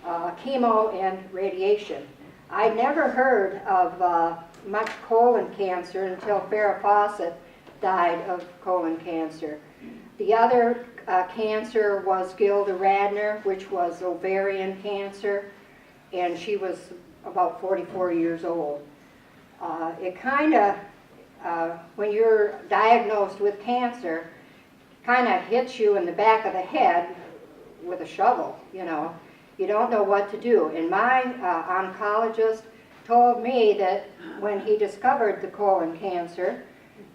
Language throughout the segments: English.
chemo and radiation. I never heard of much colon cancer until Farrah Fawcett died of colon cancer. The other cancer was Gilda Radner, which was ovarian cancer, and she was about 44 years old. It kind of, when you're diagnosed with cancer, kind of hits you in the back of the head with a shovel, you know. You don't know what to do. And my oncologist told me that when he discovered the colon cancer,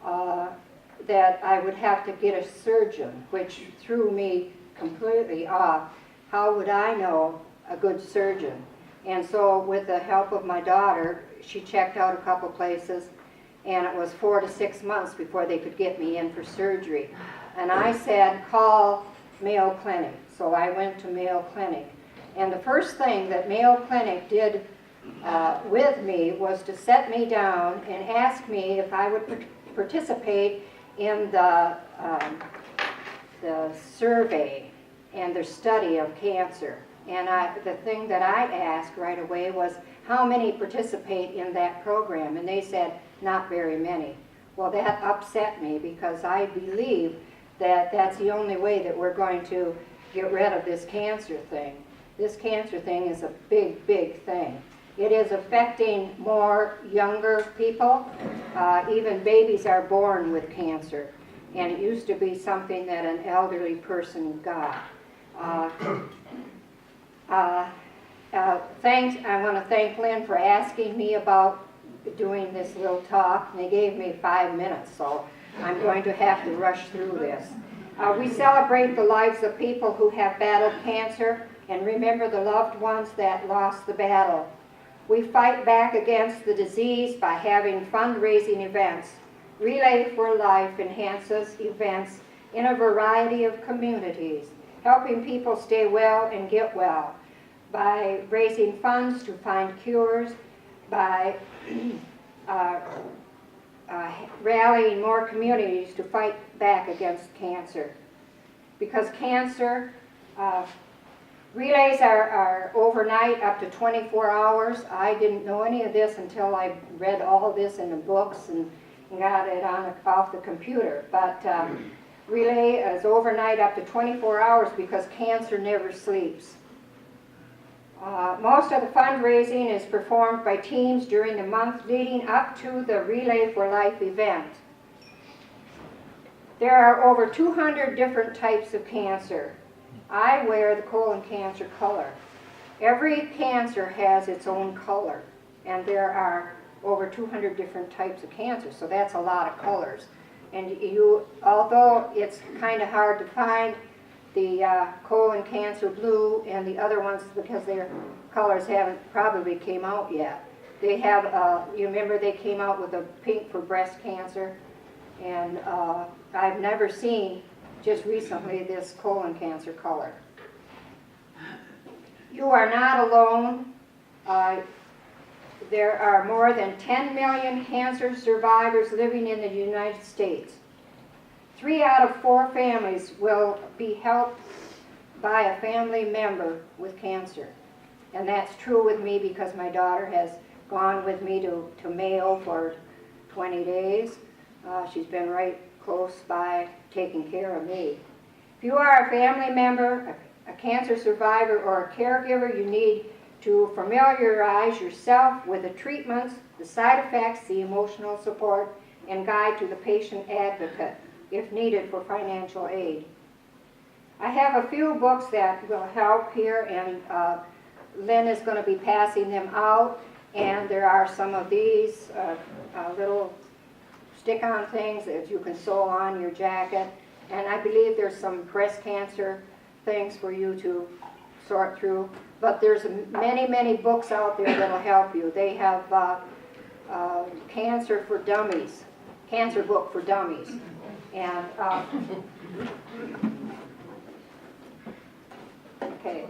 that I would have to get a surgeon, which threw me completely off. How would I know a good surgeon? And so with the help of my daughter, she checked out a couple places, and it was 4 to 6 months before they could get me in for surgery. And I said, call Mayo Clinic. So I went to Mayo Clinic. And the first thing that Mayo Clinic did with me was to set me down and ask me if I would participate in the survey and the study of cancer. And the thing that I asked right away was, how many participate in that program? And they said, not very many. Well, that upset me because I believe that that's the only way that we're going to get rid of this cancer thing. This cancer thing is a big, big thing. It is affecting more younger people. Even babies are born with cancer. And it used to be something that an elderly person got. Thanks. I want to thank Lynn for asking me about doing this little talk. And they gave me 5 minutes, so I'm going to have to rush through this. We celebrate the lives of people who have battled cancer and remember the loved ones that lost the battle. We fight back against the disease by having fundraising events. Relay for Life enhances events in a variety of communities, helping people stay well and get well, by raising funds to find cures, by rallying more communities to fight back against cancer. Because cancer, relays are overnight up to 24 hours. I didn't know any of this until I read all this in the books and got it off the computer. But relay is overnight up to 24 hours because cancer never sleeps. Most of the fundraising is performed by teams during the month leading up to the Relay for Life event. There are over 200 different types of cancer. I wear the colon cancer color. Every cancer has its own color, and there are over 200 different types of cancer, so that's a lot of colors. And although it's kind of hard to find the colon cancer blue and the other ones because their colors haven't probably came out yet. They have, you remember they came out with a pink for breast cancer, and I've never seen just recently this colon cancer color. You are not alone. There are more than 10 million cancer survivors living in the United States. 3 out of 4 families will be helped by a family member with cancer. And that's true with me because my daughter has gone with me to Mayo for 20 days. She's been right close by taking care of me. If you are a family member, a cancer survivor, or a caregiver, you need to familiarize yourself with the treatments, the side effects, the emotional support, and guide to the patient advocate if needed for financial aid. I have a few books that will help here, and Lynn is going to be passing them out, and there are some of these little stick-on things that you can sew on your jacket, and I believe there's some breast cancer things for you to sort through, but there's many, many books out there that will help you. They have Cancer for Dummies, Cancer Book for Dummies, and okay.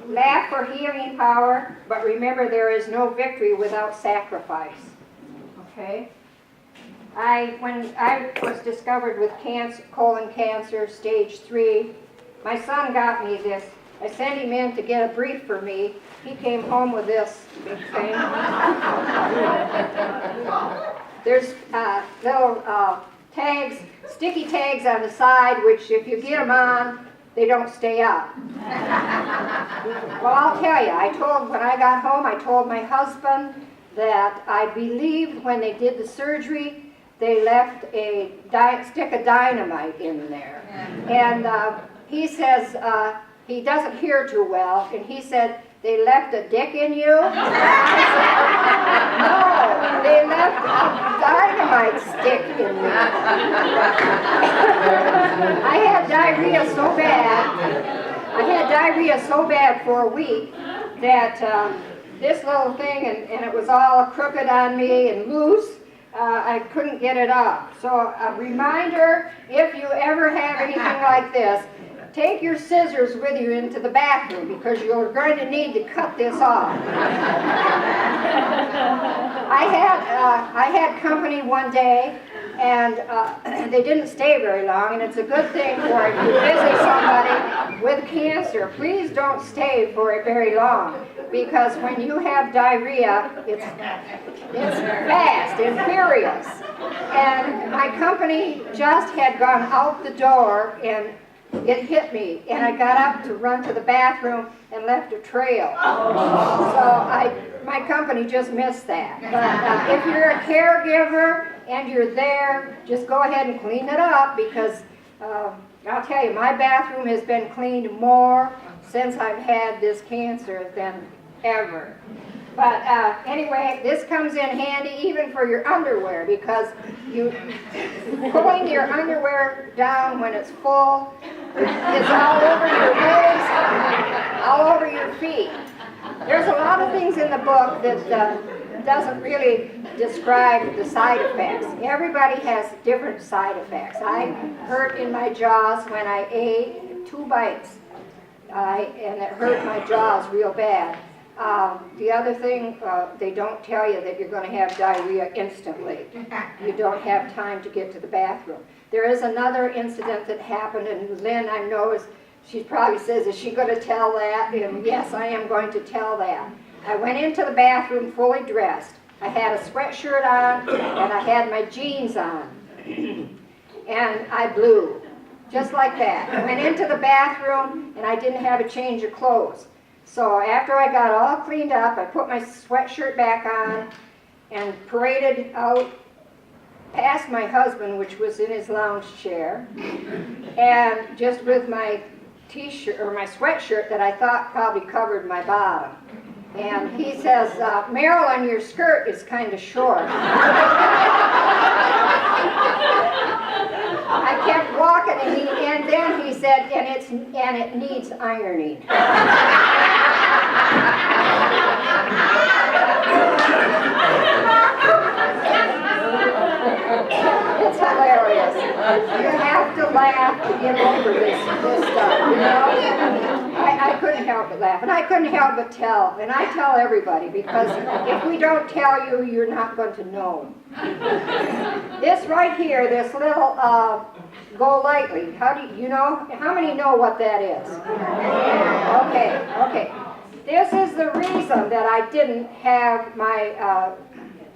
Laugh for healing power, but remember there is no victory without sacrifice. Okay? When I was discovered with colon cancer, stage 3, My son got me this. I sent him in to get a brief for me. He came home with this big thing. There's little tags, sticky tags on the side, which if you get them on, they don't stay up. Well, I'll tell you, when I got home, I told my husband that I believed when they did the surgery, they left a stick of dynamite in there. And he says, he doesn't hear too well, and he said, they left a dick in you? No, they left a dynamite stick in me. I had diarrhea so bad for a week that this little thing, and it was all crooked on me and loose, I couldn't get it off. So a reminder, if you ever have anything like this, take your scissors with you into the bathroom because you're going to need to cut this off. I had company one day, and they didn't stay very long, and it's a good thing for if you visit somebody with cancer, please don't stay for it very long, because when you have diarrhea, it's fast and furious. And my company just had gone out the door, and it hit me, and I got up to run to the bathroom and left a trail. So my company just missed that. But if you're a caregiver and you're there, just go ahead and clean it up, because I'll tell you, my bathroom has been cleaned more since I've had this cancer than ever. But anyway, this comes in handy even for your underwear, because pulling your underwear down when it's full is all over your legs, all over your feet. There's a lot of things in the book that doesn't really describe the side effects. Everybody has different side effects. I hurt in my jaws when I ate 2 bites, and it hurt my jaws real bad. The other thing, they don't tell you that you're going to have diarrhea instantly. You don't have time to get to the bathroom. There is another incident that happened, and Lynn, I know, she probably says, is she going to tell that? And yes, I am going to tell that. I went into the bathroom fully dressed. I had a sweatshirt on, and I had my jeans on. And I blew, just like that. I went into the bathroom, and I didn't have a change of clothes. So after I got all cleaned up, I put my sweatshirt back on and paraded out past my husband, which was in his lounge chair, and just with my t-shirt or my sweatshirt that I thought probably covered my bottom. And he says, Marilyn, your skirt is kind of short. I kept walking, and then he said, and it needs ironing. It's hilarious. You have to laugh to get over this stuff, you know? I couldn't help but laugh, and I couldn't help but tell, and I tell everybody, because if we don't tell you, you're not going to know. This right here, this little Go Lightly, how many know what that is? Okay. This is the reason that I didn't have my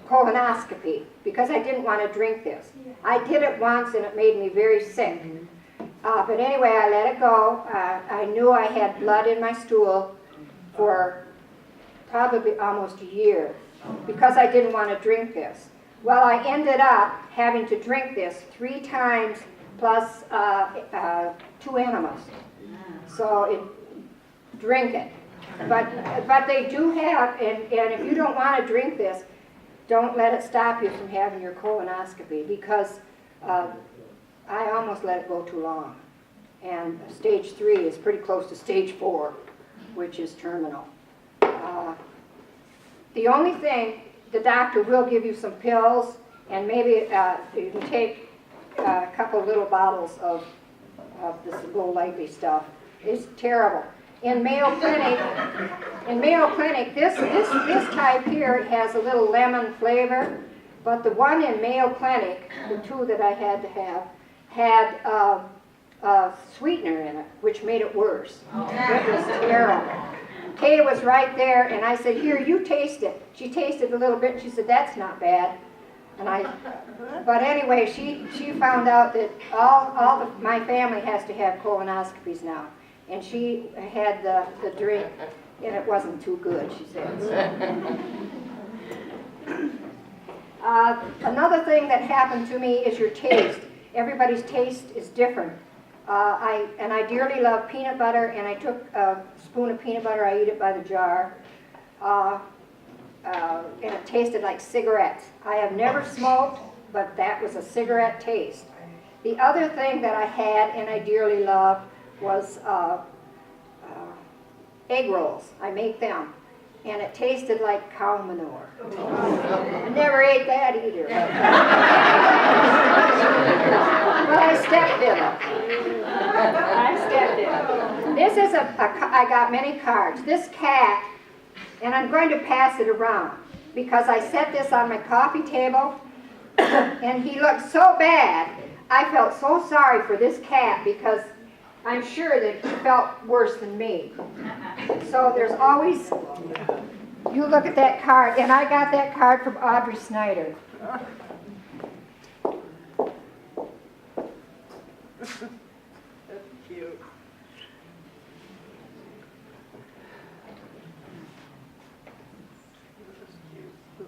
colonoscopy, because I didn't want to drink this. I did it once, and it made me very sick. But anyway, I let it go. I knew I had blood in my stool for probably almost a year, because I didn't want to drink this. Well, I ended up having to drink this 3 times plus 2 enemas. So drink it. But they do have, and if you don't want to drink this, don't let it stop you from having your colonoscopy, because I almost let it go too long. And stage 3 is pretty close to stage 4, which is terminal. The only thing, the doctor will give you some pills, and maybe you can take a couple little bottles of this Go Lightly stuff. It's terrible. In Mayo Clinic, this type here has a little lemon flavor, but the one in Mayo Clinic, the 2 that I had to have, had sweetener in it, which made it worse. It was terrible. Kay was right there, and I said, here, you taste it. She tasted a little bit, and she said, that's not bad. But anyway, she found out that my family has to have colonoscopies now. And she had the drink, and it wasn't too good, she said. Another thing that happened to me is your taste. Everybody's taste is different. I dearly love peanut butter, and I took a spoon of peanut butter, I eat it by the jar, and it tasted like cigarettes. I have never smoked, but that was a cigarette taste. The other thing that I had, and I dearly loved, was egg rolls. I make them, and it tasted like cow manure. I never ate that either. But I stepped in it. I stepped in it. This is I got many cards. This cat, and I'm going to pass it around because I set this on my coffee table, and he looked so bad. I felt so sorry for this cat because I'm sure that he felt worse than me. So there's always, you look at that card, and I got that card from Audrey Snyder. That's cute.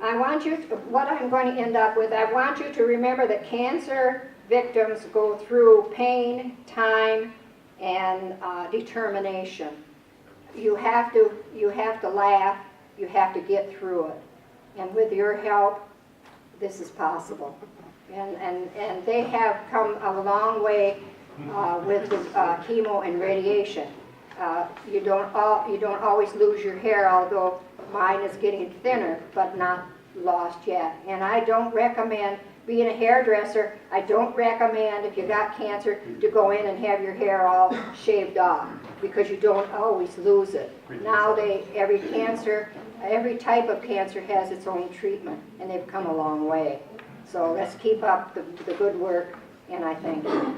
I want you to, what I'm going to end up with, I want you to remember that cancer victims go through pain, time, and determination. You have to laugh, you have to get through it. And with your help, this is possible. And they have come a long way with the chemo and radiation. You don't always lose your hair, although mine is getting thinner, but not lost yet. And I don't recommend, being a hairdresser, I don't recommend if you got cancer to go in and have your hair all shaved off, because you don't always lose it. Now every type of cancer has its own treatment, and they've come a long way. So let's keep up the good work, and I thank you.